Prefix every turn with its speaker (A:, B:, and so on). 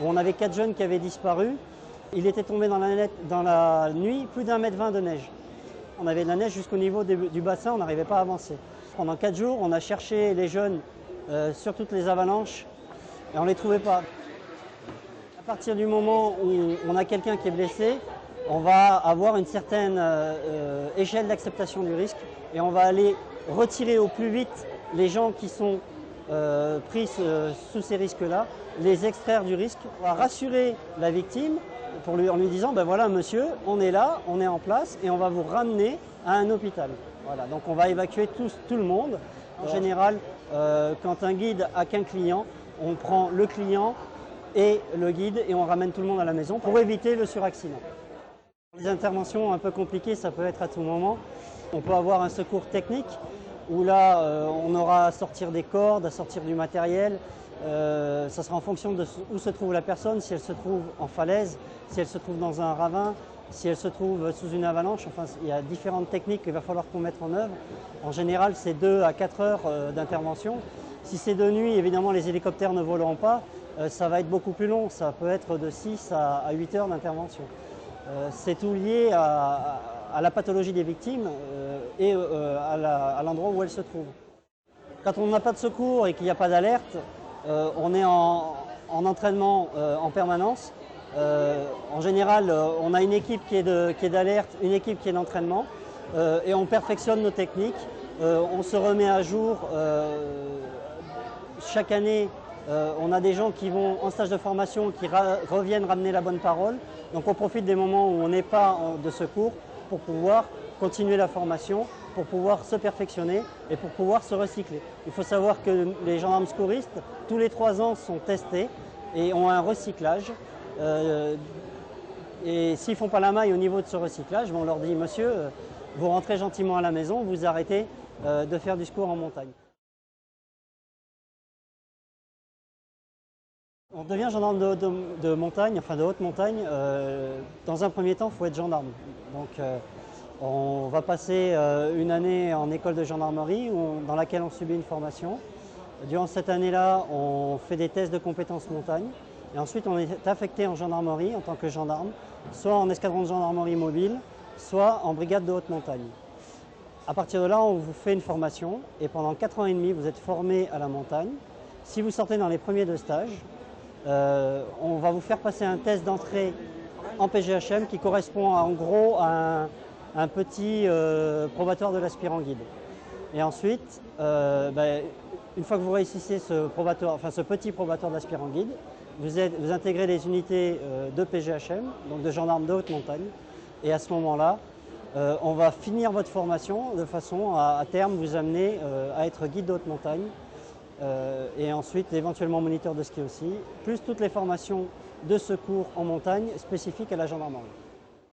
A: où on avait 4 jeunes qui avaient disparu. Il était tombé dans la nuit plus d'1,20 m de neige. On avait de la neige jusqu'au niveau du bassin, on n'arrivait pas à avancer. Pendant 4 jours, on a cherché les jeunes sur toutes les avalanches et on ne les trouvait pas. À partir du moment où on a quelqu'un qui est blessé, on va avoir une certaine échelle d'acceptation du risque et on va aller retirer au plus vite les gens qui sont pris sous ces risques-là, les extraire du risque. On va rassurer la victime en lui disant ben voilà monsieur, on est là, on est en place et on va vous ramener à un hôpital. Voilà, donc on va évacuer tout le monde. En général, quand un guide a qu'un client, on prend le client et le guide et on ramène tout le monde à la maison pour éviter le suraccident. Les interventions un peu compliquées, ça peut être à tout moment. On peut avoir un secours technique où là, on aura à sortir des cordes, à sortir du matériel. Ça sera en fonction de où se trouve la personne, si elle se trouve en falaise, si elle se trouve dans un ravin, si elle se trouve sous une avalanche. Enfin, il y a différentes techniques qu'il va falloir qu'on mette en œuvre. En général, c'est 2 à 4 heures d'intervention. Si c'est de nuit, évidemment, les hélicoptères ne voleront pas. Ça va être beaucoup plus long. Ça peut être de 6 à 8 heures d'intervention. C'est tout lié à la pathologie des victimes et à l'endroit où elles se trouvent. Quand on n'a pas de secours et qu'il n'y a pas d'alerte, on est en entraînement en permanence. En général, on a une équipe qui est d'alerte, une équipe qui est d'entraînement et on perfectionne nos techniques. On se remet à jour chaque année. On a des gens qui vont en stage de formation, qui reviennent ramener la bonne parole. Donc on profite des moments où on n'est pas de secours pour pouvoir continuer la formation, pour pouvoir se perfectionner et pour pouvoir se recycler. Il faut savoir que les gendarmes secouristes, tous les 3 ans, sont testés et ont un recyclage. Et s'ils ne font pas la maille au niveau de ce recyclage, on leur dit « Monsieur, vous rentrez gentiment à la maison, vous arrêtez de faire du secours en montagne ». On devient gendarme de montagne, enfin de haute montagne. Dans un premier temps, il faut être gendarme. Donc, on va passer une année en école de gendarmerie dans laquelle on subit une formation. Durant cette année-là, on fait des tests de compétences montagne. Et ensuite, on est affecté en gendarmerie en tant que gendarme, soit en escadron de gendarmerie mobile, soit en brigade de haute montagne. À partir de là, on vous fait une formation et pendant 4 ans et demi, vous êtes formé à la montagne. Si vous sortez dans les premiers 2 stages, on va vous faire passer un test d'entrée en PGHM qui correspond en gros à un petit probatoire de l'aspirant guide. Et ensuite, une fois que vous réussissez ce petit probatoire de l'aspirant guide, vous intégrez les unités de PGHM, donc de gendarmes de haute montagne. Et à ce moment-là, on va finir votre formation de façon à terme vous amener à être guide de haute montagne. Et ensuite éventuellement moniteur de ski aussi, plus toutes les formations de secours en montagne spécifiques à la gendarmerie.